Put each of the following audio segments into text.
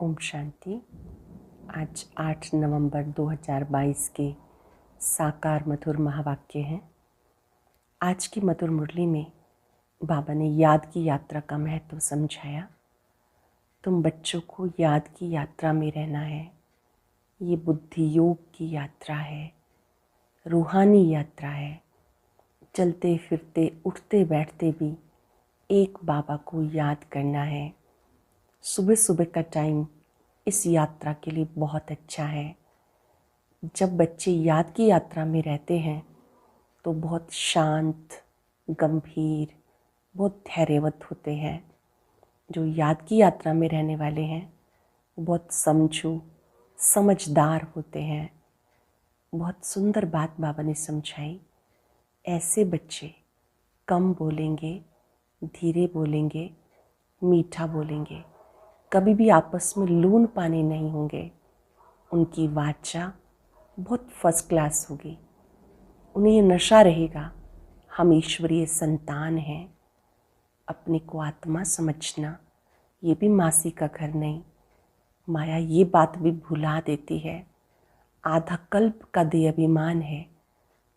ओम शांति। आज 8 नवंबर 2022 के साकार मधुर महावाक्य हैं। आज की मधुर मुरली में बाबा ने याद की यात्रा का महत्व समझाया। तुम बच्चों को याद की यात्रा में रहना है। ये बुद्धि योग की यात्रा है, रूहानी यात्रा है। चलते फिरते उठते बैठते भी एक बाबा को याद करना है। सुबह सुबह का टाइम इस यात्रा के लिए बहुत अच्छा है। जब बच्चे याद की यात्रा में रहते हैं तो बहुत शांत, गंभीर, बहुत धैर्यवत होते हैं। जो याद की यात्रा में रहने वाले हैं वो बहुत समझू, समझदार होते हैं। बहुत सुंदर बात बाबा ने समझाई। ऐसे बच्चे कम बोलेंगे, धीरे बोलेंगे, मीठा बोलेंगे, कभी भी आपस में लून पानी नहीं होंगे। उनकी वाचा बहुत फर्स्ट क्लास होगी। उन्हें ये नशा रहेगा, हम ईश्वरीय संतान हैं। अपने को आत्मा समझना ये भी मासी का घर नहीं। माया ये बात भी भुला देती है। आधा कल्प का दे अभिमान है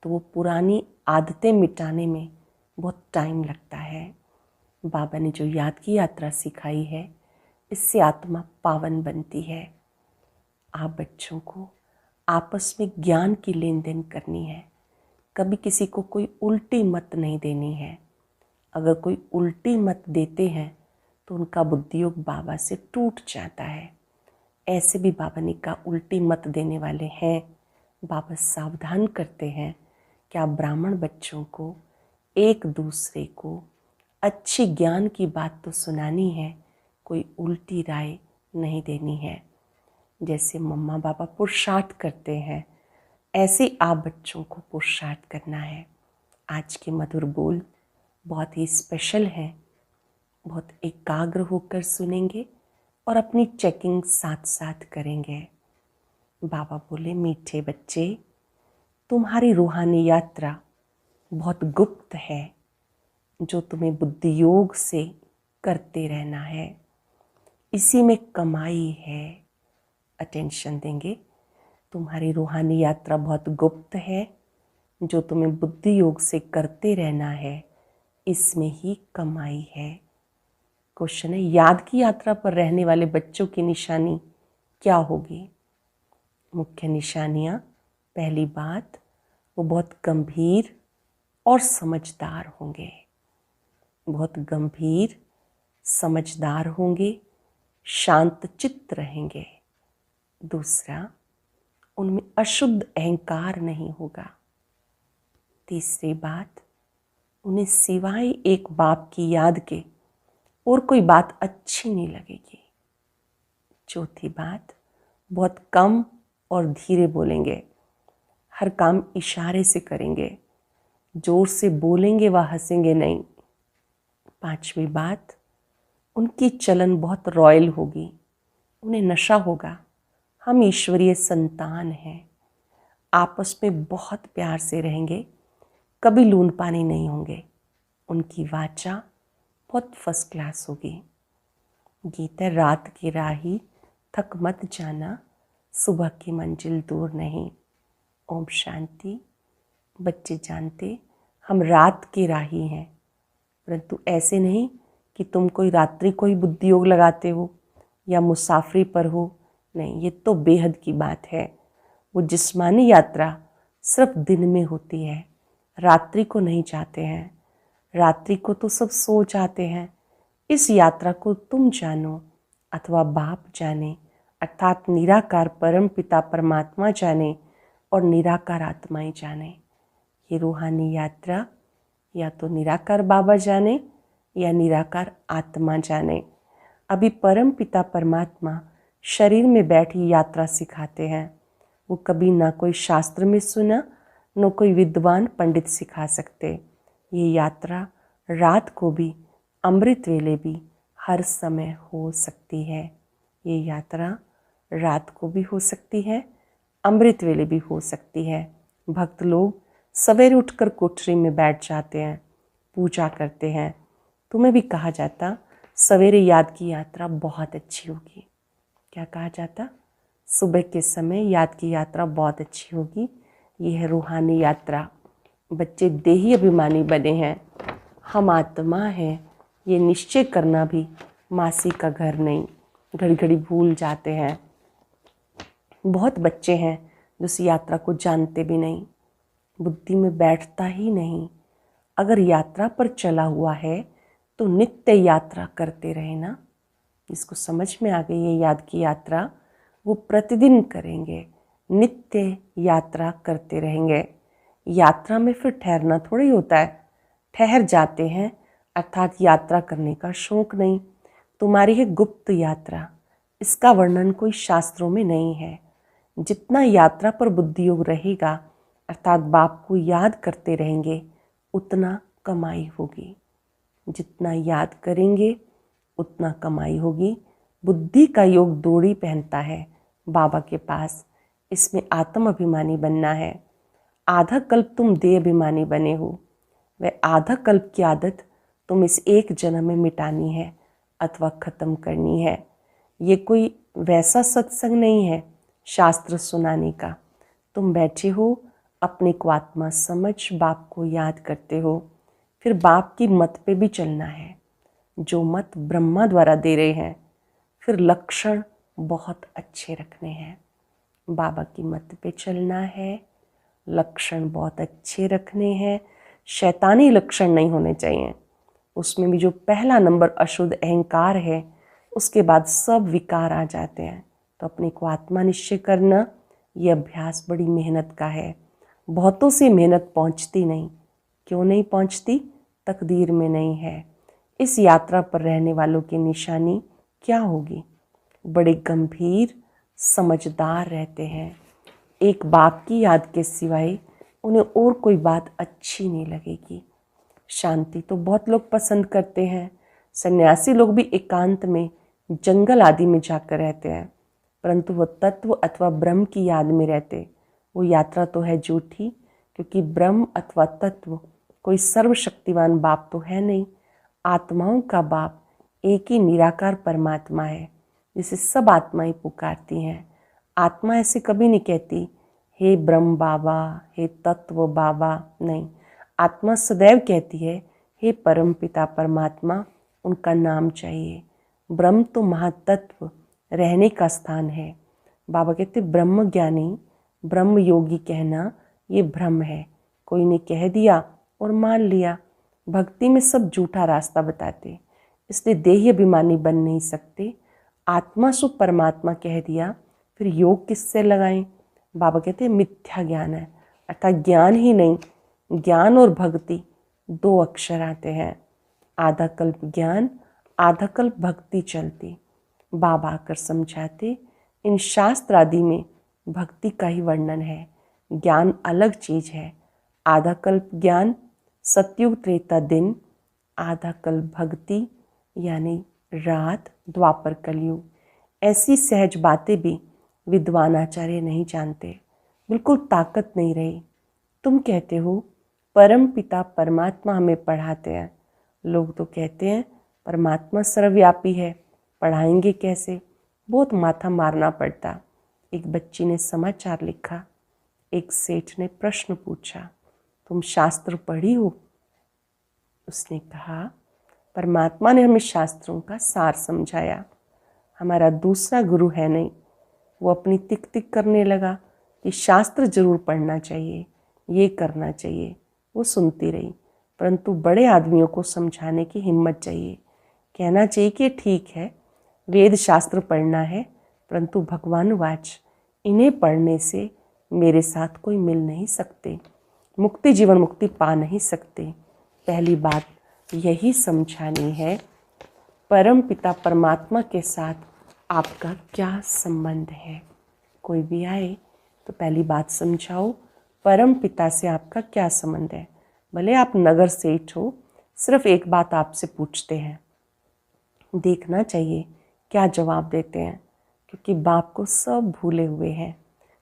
तो वो पुरानी आदतें मिटाने में बहुत टाइम लगता है। बाबा ने जो याद की यात्रा सिखाई है, इससे आत्मा पावन बनती है। आप बच्चों को आपस में ज्ञान की लेन देन करनी है। कभी किसी को कोई उल्टी मत नहीं देनी है। अगर कोई उल्टी मत देते हैं तो उनका बुद्धियोग बाबा से टूट जाता है। ऐसे भी बाबा ने कहा उल्टी मत देने वाले हैं। बाबा सावधान करते हैं कि आप ब्राह्मण बच्चों को एक दूसरे को अच्छी ज्ञान की बात तो सुनानी है, कोई उल्टी राय नहीं देनी है। जैसे मम्मा पापा पुरुषार्थ करते हैं, ऐसे आप बच्चों को पुरुषार्थ करना है। आज के मधुर बोल बहुत ही स्पेशल हैं। बहुत एकाग्र होकर सुनेंगे और अपनी चेकिंग साथ साथ करेंगे। बाबा बोले, मीठे बच्चे, तुम्हारी रूहानी यात्रा बहुत गुप्त है, जो तुम्हें बुद्धि योग से करते रहना है। इसी में कमाई है। अटेंशन देंगे। तुम्हारी रूहानी यात्रा बहुत गुप्त है, जो तुम्हें बुद्धि योग से करते रहना है। इसमें ही कमाई है। क्वेश्चन है, याद की यात्रा पर रहने वाले बच्चों की निशानी क्या होगी? मुख्य निशानियाँ, पहली बात, वो बहुत गंभीर और समझदार होंगे। बहुत गंभीर, समझदार होंगे, शांत चित्त रहेंगे। दूसरा, उनमें अशुद्ध अहंकार नहीं होगा। तीसरी बात, उन्हें सिवाय एक बाप की याद के और कोई बात अच्छी नहीं लगेगी। चौथी बात, बहुत कम और धीरे बोलेंगे। हर काम इशारे से करेंगे। जोर से बोलेंगे व हंसेंगे नहीं। पांचवी बात, उनकी चलन बहुत रॉयल होगी। उन्हें नशा होगा, हम ईश्वरीय संतान हैं। आपस में बहुत प्यार से रहेंगे, कभी लून पानी नहीं होंगे। उनकी वाचा बहुत फर्स्ट क्लास होगी। गीत है, रात की राही थक मत जाना, सुबह की मंजिल दूर नहीं। ओम शांति। बच्चे जानते हम रात के राही हैं, परंतु ऐसे नहीं कि तुम कोई रात्रि को ही बुद्धि योग लगाते हो या मुसाफरी पर हो। नहीं, ये तो बेहद की बात है। वो जिस्मानी यात्रा सिर्फ दिन में होती है, रात्रि को नहीं जाते हैं। रात्रि को तो सब सो जाते हैं। इस यात्रा को तुम जानो अथवा बाप जाने, अर्थात निराकार परम पिता परमात्मा जाने और निराकार आत्माएं जाने। ये रूहानी यात्रा या तो निराकार बाबा जाने या निराकार आत्मा जाने। अभी परम पिता परमात्मा शरीर में बैठी यात्रा सिखाते हैं। वो कभी ना कोई शास्त्र में सुना, न कोई विद्वान पंडित सिखा सकते। ये यात्रा रात को भी, अमृत वेले भी, हर समय हो सकती है। ये यात्रा रात को भी हो सकती है, अमृत वेले भी हो सकती है। भक्त लोग सवेरे उठकर कोठरी में बैठ जाते हैं, पूजा करते हैं। तुम्हें भी कहा जाता सवेरे याद की यात्रा बहुत अच्छी होगी। क्या कहा जाता? सुबह के समय याद की यात्रा बहुत अच्छी होगी। ये है रूहानी यात्रा। बच्चे देही अभिमानी बने हैं, हम आत्मा हैं, ये निश्चय करना भी मासी का घर नहीं। घड़ी घड़ी भूल जाते हैं। बहुत बच्चे हैं जो इस यात्रा को जानते भी नहीं, बुद्धि में बैठता ही नहीं। अगर यात्रा पर चला हुआ है तो नित्य यात्रा करते रहे ना। जिसको समझ में आ गई है याद की यात्रा, वो प्रतिदिन करेंगे, नित्य यात्रा करते रहेंगे। यात्रा में फिर ठहरना थोड़ी होता है, ठहर जाते हैं, अर्थात यात्रा करने का शौक नहीं। तुम्हारी है गुप्त यात्रा, इसका वर्णन कोई शास्त्रों में नहीं है। जितना यात्रा पर बुद्धि योग रहेगा, अर्थात बाप को याद करते रहेंगे, उतना कमाई होगी। जितना याद करेंगे उतना कमाई होगी। बुद्धि का योग डोरी पहनता है बाबा के पास, इसमें आत्म अभिमानी बनना है। आधा कल्प तुम देह अभिमानी बने हो, वह आधा कल्प की आदत तुम इस एक जन्म में मिटानी है अथवा खत्म करनी है। ये कोई वैसा सत्संग नहीं है शास्त्र सुनाने का। तुम बैठे हो, अपने को आत्मा समझ बाप को याद करते हो, फिर बाप की मत पे भी चलना है जो मत ब्रह्मा द्वारा दे रहे हैं। फिर लक्षण बहुत अच्छे रखने हैं, बाबा की मत पे चलना है, लक्षण बहुत अच्छे रखने हैं। शैतानी लक्षण नहीं होने चाहिए। उसमें भी जो पहला नंबर अशुद्ध अहंकार है, उसके बाद सब विकार आ जाते हैं। तो अपने को आत्मा निश्चय करना, ये अभ्यास बड़ी मेहनत का है। बहुतों से मेहनत पहुंचती नहीं। क्यों नहीं पहुंचती? तकदीर में नहीं है। इस यात्रा पर रहने वालों की निशानी क्या होगी? बड़े गंभीर समझदार रहते हैं। एक बाप की याद के सिवाय उन्हें और कोई बात अच्छी नहीं लगेगी। शांति तो बहुत लोग पसंद करते हैं। सन्यासी लोग भी एकांत में, जंगल आदि में जाकर रहते हैं, परंतु वो तत्व अथवा ब्रह्म की याद में रहते। वो यात्रा तो है झूठी, क्योंकि ब्रह्म अथवा तत्व कोई सर्वशक्तिवान बाप तो है नहीं। आत्माओं का बाप एक ही निराकार परमात्मा है, जिसे सब आत्माएं पुकारती हैं। आत्मा ऐसे कभी नहीं कहती हे ब्रह्म बाबा, हे तत्व बाबा, नहीं। आत्मा सदैव कहती है हे परम पिता परमात्मा, उनका नाम चाहिए। ब्रह्म तो महातत्व रहने का स्थान है। बाबा कहते ब्रह्म ज्ञानी, ब्रह्म योगी कहना ये भ्रम है। कोई ने कह दिया और मान लिया। भक्ति में सब झूठा रास्ता बताते, इसलिए देही अभिमानी बन नहीं सकते। आत्मा सु परमात्मा कह दिया, फिर योग किससे लगाएं? बाबा कहते मिथ्या ज्ञान है, अर्थात ज्ञान ही नहीं, ज्ञान और भक्ति दो अक्षर आते हैं। आधा कल्प ज्ञान, आधा कल्प भक्ति चलती। बाबा आकर समझाते इन शास्त्र आदि में भक्ति का ही वर्णन है, ज्ञान अलग चीज है। आधा कल्प ज्ञान सतयुग त्रेता दिन, आधा कल्प भक्ति यानी रात द्वापर कलयुग। ऐसी सहज बातें भी विद्वान आचार्य नहीं जानते, बिल्कुल ताकत नहीं रही। तुम कहते हो परम पिता परमात्मा हमें पढ़ाते हैं। लोग तो कहते हैं परमात्मा सर्वव्यापी है, पढ़ाएंगे कैसे? बहुत माथा मारना पड़ता। एक बच्ची ने समाचार लिखा, एक सेठ ने प्रश्न पूछा, तुम शास्त्र पढ़ी हो? उसने कहा परमात्मा ने हमें शास्त्रों का सार समझाया, हमारा दूसरा गुरु है नहीं। वो अपनी तिक तिक करने लगा कि शास्त्र जरूर पढ़ना चाहिए, ये करना चाहिए। वो सुनती रही, परंतु बड़े आदमियों को समझाने की हिम्मत चाहिए। कहना चाहिए कि ठीक है, वेद शास्त्र पढ़ना है, परंतु भगवान वाच इन्हें पढ़ने से मेरे साथ कोई मिल नहीं सकते, मुक्ति जीवन मुक्ति पा नहीं सकते। पहली बात यही समझानी है, परम पिता परमात्मा के साथ आपका क्या संबंध है। कोई भी आए तो पहली बात समझाओ, परम पिता से आपका क्या संबंध है। भले आप नगर सेठ हो, सिर्फ एक बात आपसे पूछते हैं, देखना चाहिए क्या जवाब देते हैं, क्योंकि बाप को सब भूले हुए हैं।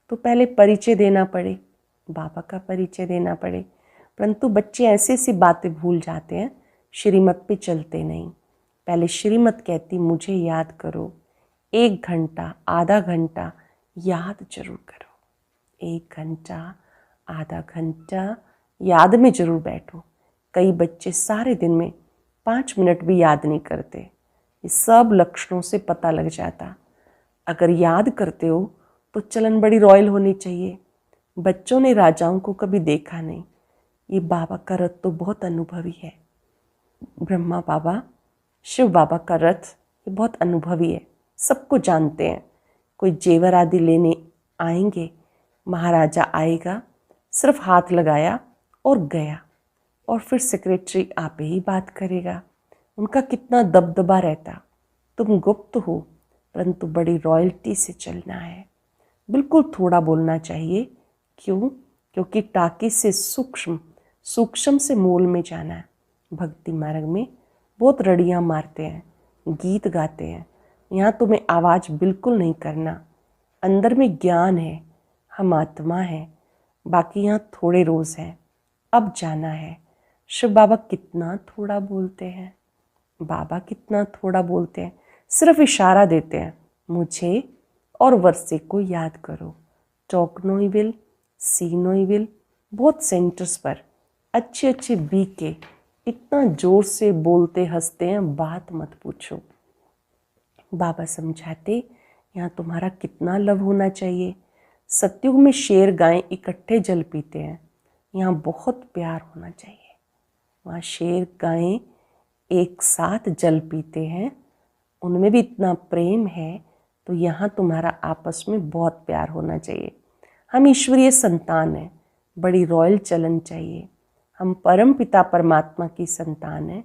तो पहले परिचय देना पड़े, बाबा का परिचय देना पड़े, परंतु बच्चे ऐसी ऐसी बातें भूल जाते हैं, श्रीमत पे चलते नहीं। पहले श्रीमत कहती मुझे याद करो, 1 घंटा आधा घंटा याद जरूर करो। 1 घंटा आधा घंटा याद में जरूर बैठो। कई बच्चे सारे दिन में 5 मिनट भी याद नहीं करते। ये सब लक्षणों से पता लग जाता। अगर याद करते हो तो चलन बड़ी रॉयल होनी चाहिए। बच्चों ने राजाओं को कभी देखा नहीं। ये बाबा का रथ तो बहुत अनुभवी है। ब्रह्मा बाबा, शिव बाबा का रथ ये बहुत अनुभवी है, सबको जानते हैं। कोई जेवर आदि लेने आएंगे, महाराजा आएगा, सिर्फ हाथ लगाया और गया, और फिर सेक्रेटरी आप ही बात करेगा। उनका कितना दबदबा रहता। तुम गुप्त हो परंतु बड़ी रॉयल्टी से चलना है। बिल्कुल थोड़ा बोलना चाहिए। क्यों? क्योंकि टाकी से सूक्ष्म, सूक्ष्म से मूल में जाना है। भक्ति मार्ग में बहुत रड़ियाँ मारते हैं, गीत गाते हैं। यहाँ तुम्हें आवाज़ बिल्कुल नहीं करना। अंदर में ज्ञान है, हम आत्मा हैं। बाकी यहाँ थोड़े रोज़ हैं, अब जाना है। शिव बाबा कितना थोड़ा बोलते हैं। बाबा कितना थोड़ा बोलते हैं, सिर्फ इशारा देते हैं, मुझे और वर्षे को याद करो। टॉक नो इविल, सी नो इविल। बहुत सेंटर्स पर अच्छे अच्छे बीके इतना जोर से बोलते हंसते हैं, बात मत पूछो। बाबा समझाते यहाँ तुम्हारा कितना लव होना चाहिए। सतयुग में शेर गाय इकट्ठे जल पीते हैं, यहाँ बहुत प्यार होना चाहिए। वहाँ शेर गायें एक साथ जल पीते हैं, उनमें भी इतना प्रेम है। तो यहाँ तुम्हारा आपस में बहुत प्यार होना चाहिए। हम ईश्वरीय संतान हैं, बड़ी रॉयल चलन चाहिए। हम परम पिता परमात्मा की संतान हैं।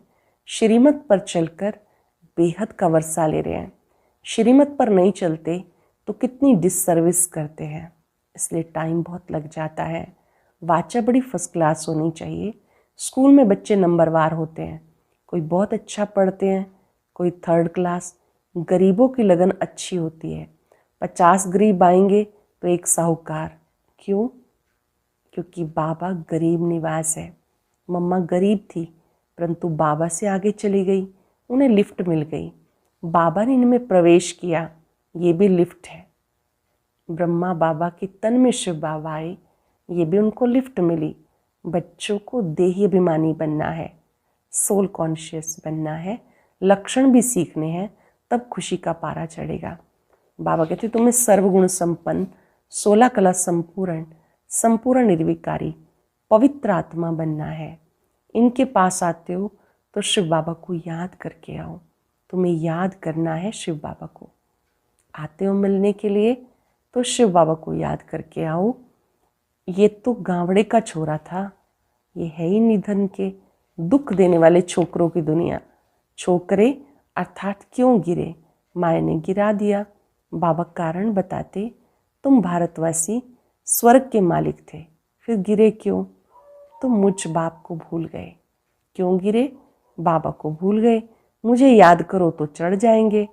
श्रीमत पर चलकर बेहद का वर्षा ले रहे हैं। श्रीमत पर नहीं चलते तो कितनी डिससर्विस करते हैं, इसलिए टाइम बहुत लग जाता है। वाचा बड़ी फर्स्ट क्लास होनी चाहिए। स्कूल में बच्चे नंबरवार होते हैं, कोई बहुत अच्छा पढ़ते हैं, कोई 3rd क्लास। गरीबों की लगन अच्छी होती है। 50 गरीब आएंगे तो एक साहूकार। क्यों? क्योंकि बाबा गरीब निवास है। मम्मा गरीब थी परंतु बाबा से आगे चली गई, उन्हें लिफ्ट मिल गई। बाबा ने इनमें प्रवेश किया, ये भी लिफ्ट है। ब्रह्मा बाबा के तन में शिव बाबा आए, ये भी उनको लिफ्ट मिली। बच्चों को देही अभिमानी बनना है, सोल कॉन्शियस बनना है, लक्षण भी सीखने हैं, तब खुशी का पारा चढ़ेगा। बाबा कहते तुम्हें सर्वगुण संपन्न, 16 कला संपूर्ण, संपूर्ण निर्विकारी, पवित्र आत्मा बनना है। इनके पास आते हो तो शिव बाबा को याद करके आओ। तुम्हें याद करना है शिव बाबा को। आते हो मिलने के लिए तो शिव बाबा को याद करके आओ। ये तो गावड़े का छोरा था, ये है ही निधन के, दुख देने वाले छोकरों की दुनिया। छोकरे अर्थात क्यों गिरे? माए ने गिरा दिया। बाबा कारण बताते, तुम भारतवासी स्वर्ग के मालिक थे, फिर गिरे क्यों? तुम मुझ बाप को भूल गए। क्यों गिरे? बाबा को भूल गए। मुझे याद करो तो चढ़ जाएंगे।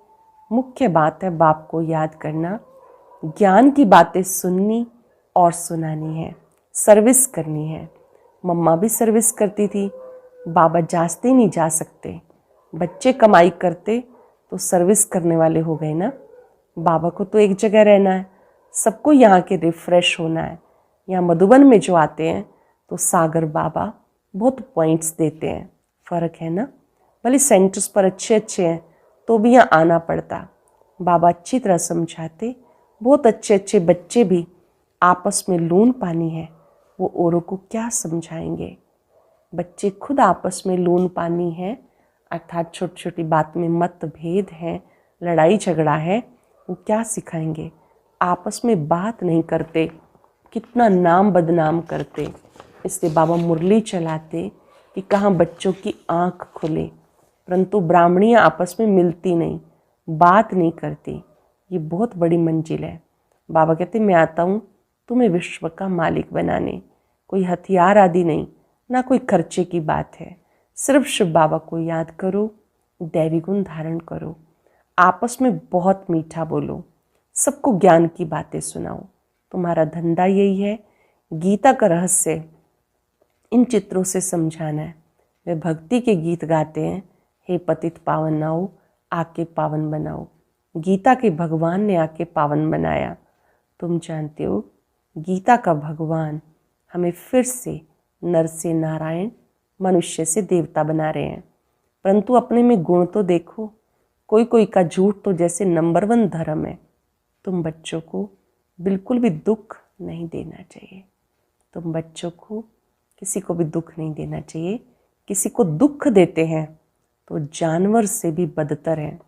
मुख्य बात है बाप को याद करना, ज्ञान की बातें सुननी और सुनानी है, सर्विस करनी है। मम्मा भी सर्विस करती थी, बाबा जाते नहीं जा सकते। बच्चे कमाई करते तो सर्विस करने वाले हो गए ना। बाबा को तो एक जगह रहना है, सबको यहाँ के रिफ्रेश होना है। यहाँ मधुबन में जो आते हैं तो सागर बाबा बहुत पॉइंट्स देते हैं, फ़र्क है ना। भले सेंटर्स पर अच्छे अच्छे हैं तो भी यहाँ आना पड़ता। बाबा अच्छी तरह समझाते, बहुत अच्छे अच्छे बच्चे भी आपस में लून पानी है, वो औरों को क्या समझाएंगे। बच्चे खुद आपस में लून पानी है, अर्थात छोटी छोटी बात में मतभेद है, लड़ाई झगड़ा है, वो क्या सिखाएंगे। आपस में बात नहीं करते, कितना नाम बदनाम करते। इसलिए बाबा मुरली चलाते कि कहाँ बच्चों की आँख खुले, परंतु ब्राह्मणियाँ आपस में मिलती नहीं, बात नहीं करती। ये बहुत बड़ी मंजिल है। बाबा कहते मैं आता हूँ तुम्हें विश्व का मालिक बनाने। कोई हथियार आदि नहीं, ना कोई खर्चे की बात है। सिर्फ शिव बाबा को याद करो, दैवी गुण धारण करो, आपस में बहुत मीठा बोलो, सबको ज्ञान की बातें सुनाओ। तुम्हारा धंधा यही है। गीता का रहस्य इन चित्रों से समझाना है। वे भक्ति के गीत गाते हैं, हे पतित पावन नाओ, आके पावन बनाओ। गीता के भगवान ने आके पावन बनाया। तुम जानते हो गीता का भगवान हमें फिर से नर से नारायण, मनुष्य से देवता बना रहे हैं। परंतु अपने में गुण तो देखो, कोई कोई का झूठ तो जैसे नंबर 1 धर्म है। तुम बच्चों को बिल्कुल भी दुख नहीं देना चाहिए। तुम बच्चों को किसी को भी दुख नहीं देना चाहिए। किसी को दुख देते हैं तो जानवर से भी बदतर है।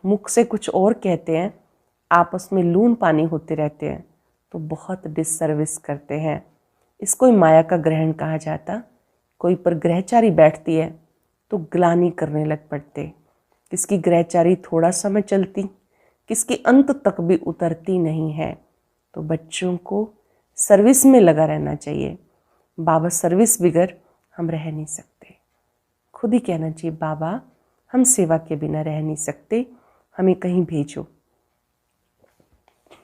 मुख से कुछ और कहते हैं, आपस में लून पानी होते रहते हैं, तो बहुत डिससर्विस करते हैं। इसको ही माया का ग्रहण कहा जाता। कोई पर ग्रहचारी बैठती है तो ग्लानि करने लग पड़ते। किसकी ग्रहचारी थोड़ा समय चलती, किसकी अंत तक भी उतरती नहीं है। तो बच्चों को सर्विस में लगा रहना चाहिए। बाबा सर्विस बिगर हम रह नहीं सकते। खुद ही कहना चाहिए, बाबा हम सेवा के बिना रह नहीं सकते, हमें कहीं भेजो।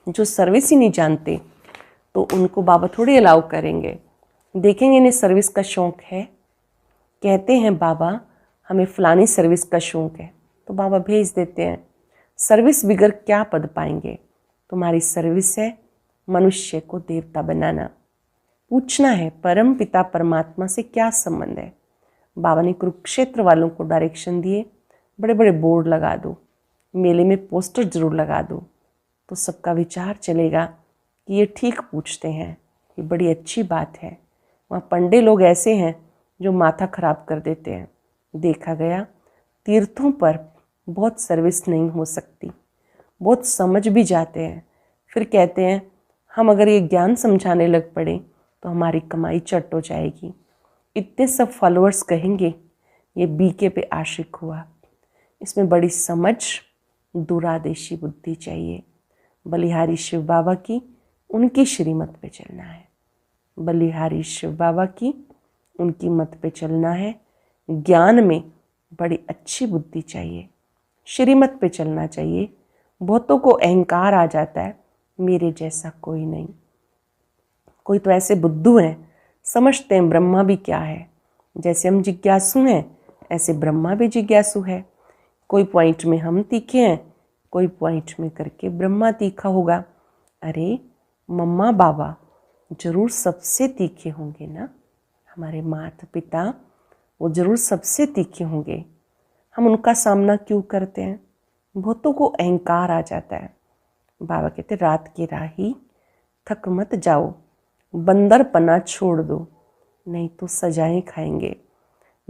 जो सर्विस ही नहीं जानते तो उनको बाबा थोड़ी अलाउ करेंगे। देखेंगे इन्हें सर्विस का शौक़ है, कहते हैं बाबा हमें फलानी सर्विस का शौक़ है, तो बाबा भेज देते हैं। सर्विस बिगर क्या पद पाएंगे। तुम्हारी सर्विस है मनुष्य को देवता बनाना। पूछना है परम पिता परमात्मा से क्या संबंध है। बाबा ने कुरुक्षेत्र वालों को डायरेक्शन दिए, बड़े बड़े बोर्ड लगा दो, मेले में पोस्टर जरूर लगा दो, तो सबका विचार चलेगा कि ये ठीक पूछते हैं, ये बड़ी अच्छी बात है। वहाँ पंडे लोग ऐसे हैं जो माथा खराब कर देते हैं। देखा गया तीर्थों पर बहुत सर्विस नहीं हो सकती, बहुत समझ भी जाते हैं, फिर कहते हैं हम अगर ये ज्ञान समझाने लग पड़े तो हमारी कमाई चट हो जाएगी। इतने सब फॉलोअर्स कहेंगे ये बीके पे आशिक हुआ। इसमें बड़ी समझ, दूरादेशी बुद्धि चाहिए। बलिहारी शिव बाबा की, उनकी श्रीमत पे चलना है। बलिहारी शिव बाबा की, उनकी मत पे चलना है। ज्ञान में बड़ी अच्छी बुद्धि चाहिए, श्रीमत पे चलना चाहिए। बहुतों को अहंकार आ जाता है, मेरे जैसा कोई नहीं। कोई तो ऐसे बुद्धू हैं, समझते हैं ब्रह्मा भी क्या है। जैसे हम जिज्ञासु हैं ऐसे ब्रह्मा भी जिज्ञासु है। कोई पॉइंट में हम तीखे हैं, कोई पॉइंट में करके ब्रह्मा तीखा होगा। अरे मम्मा बाबा जरूर सबसे तीखे होंगे ना, हमारे माता पिता वो जरूर सबसे तीखे होंगे। हम उनका सामना क्यों करते हैं। बहुतों को अहंकार आ जाता है। बाबा कहते रात की राही थक मत जाओ, बंदरपना छोड़ दो, नहीं तो सजाएं खाएंगे।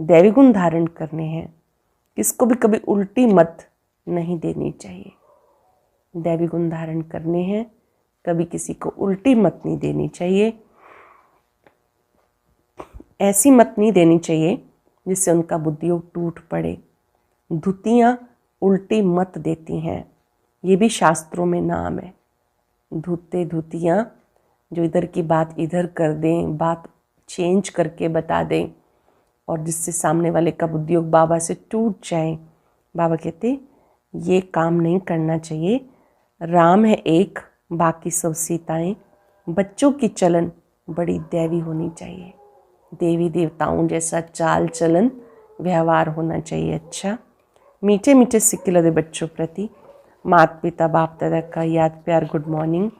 दैवी गुण धारण करने हैं, किसको भी कभी उल्टी मत नहीं देनी चाहिए। दैवी गुण धारण करने हैं, कभी किसी को उल्टी मत नहीं देनी चाहिए। ऐसी मत नहीं देनी चाहिए जिससे उनका बुद्धियोग टूट पड़े। धुतियाँ उल्टी मत देती हैं, ये भी शास्त्रों में नाम है। धुतियाँ जो इधर की बात इधर कर दें, बात चेंज करके बता दें और जिससे सामने वाले का बुद्धियोग बाबा से टूट जाए। बाबा कहते ये काम नहीं करना चाहिए। राम है एक, बाकी सब सीताएं। बच्चों की चलन बड़ी दैवी होनी चाहिए। देवी देवताओं जैसा चाल चलन व्यवहार होना चाहिए। अच्छा, मीठे मीठे सिक्के लदे बच्चों प्रति माता पिता बाप दादा का याद प्यार गुड मॉर्निंग।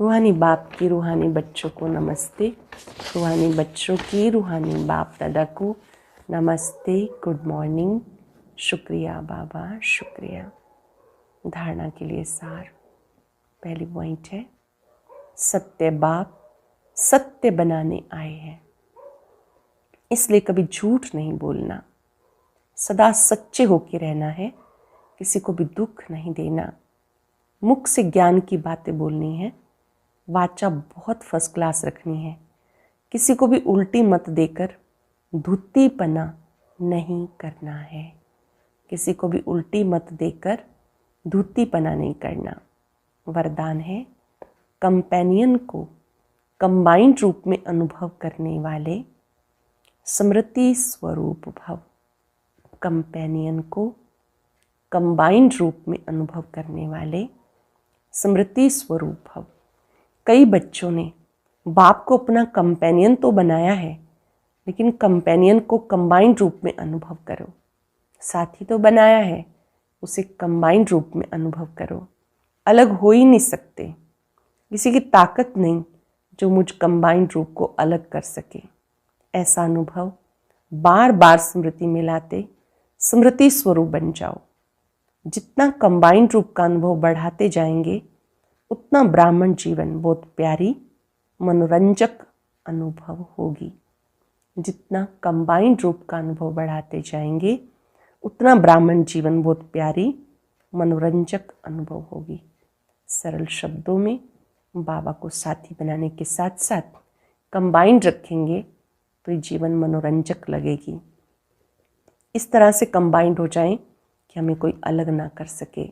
रूहानी बाप की रूहानी बच्चों को नमस्ते। रूहानी बच्चों की रूहानी बाप दादा को नमस्ते, गुड मॉर्निंग। शुक्रिया बाबा, शुक्रिया। धारणा के लिए सार। पहली पॉइंट है सत्य बाप सत्य बनाने आए हैं, इसलिए कभी झूठ नहीं बोलना, सदा सच्चे होके रहना है, किसी को भी दुख नहीं देना। मुख से ज्ञान की बातें बोलनी है, वाचा बहुत फर्स्ट क्लास रखनी है। किसी को भी उल्टी मत देकर धुत्तीपना नहीं करना है। किसी को भी उल्टी मत देकर धुत्तीपना नहीं करना। वरदान है कंपेनियन को कंबाइंड रूप में अनुभव करने वाले स्मृति स्वरूप भव। कंपेनियन को कंबाइंड रूप में अनुभव करने वाले स्मृति स्वरूप भव। कई बच्चों ने बाप को अपना कंपेनियन तो बनाया है, लेकिन कंपेनियन को कंबाइंड रूप में अनुभव करो। साथी तो बनाया है, उसे कंबाइंड रूप में अनुभव करो। अलग हो ही नहीं सकते, किसी की ताकत नहीं जो मुझ कंबाइंड रूप को अलग कर सके। ऐसा अनुभव बार बार स्मृति में लाते स्मृति स्वरूप बन जाओ। जितना कंबाइंड रूप का अनुभव बढ़ाते जाएंगे उतना ब्राह्मण जीवन बहुत प्यारी मनोरंजक अनुभव होगी। जितना कंबाइंड रूप का अनुभव बढ़ाते जाएंगे उतना ब्राह्मण जीवन बहुत प्यारी मनोरंजक अनुभव होगी। सरल शब्दों में बाबा को साथी बनाने के साथ साथ कंबाइंड रखेंगे तो ये जीवन मनोरंजक लगेगी। इस तरह से कंबाइंड हो जाएं कि हमें कोई अलग ना कर सके।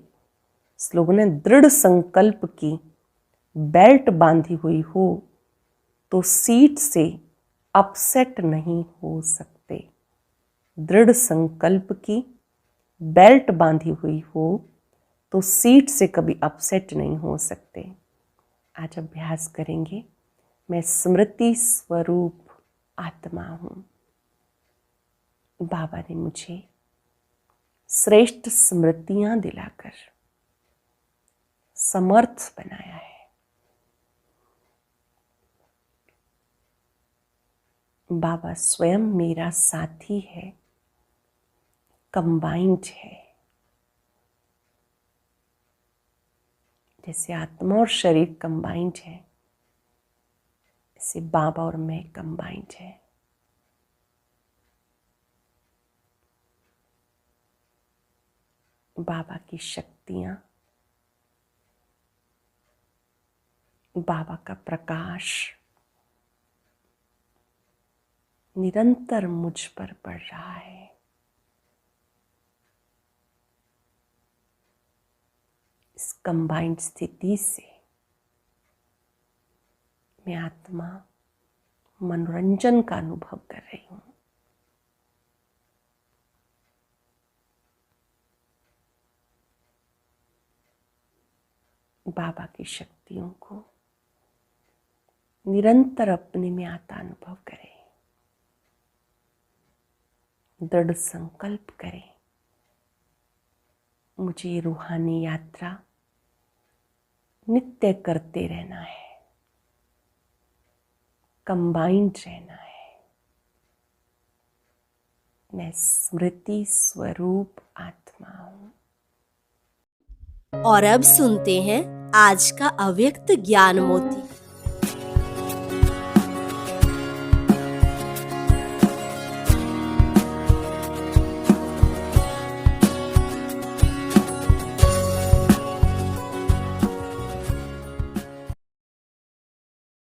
स्लोगन है, दृढ़ संकल्प की बेल्ट बांधी हुई हो तो सीट से अपसेट नहीं हो सकते। दृढ़ संकल्प की बेल्ट बांधी हुई हो तो सीट से कभी अपसेट नहीं हो सकते। आज अभ्यास करेंगे, मैं स्मृति स्वरूप आत्मा हूँ। बाबा ने मुझे श्रेष्ठ स्मृतियां दिलाकर समर्थ बनाया है। बाबा स्वयं मेरा साथी है, कंबाइंड है। जैसे आत्मा और शरीर कंबाइंड है, ऐसे बाबा और मैं कंबाइंड है। बाबा की शक्तियां, बाबा का प्रकाश निरंतर मुझ पर पड़ रहा है। इस कंबाइंड स्थिति से मैं आत्मा मनोरंजन का अनुभव कर रही हूँ। बाबा की शक्तियों को निरंतर अपने में आता अनुभव करें। दृढ़ संकल्प करें, मुझे ये रूहानी यात्रा नित्य करते रहना है, कंबाइंड रहना है। मैं स्मृति स्वरूप आत्मा हूँ। और अब सुनते हैं आज का अव्यक्त ज्ञान मोती।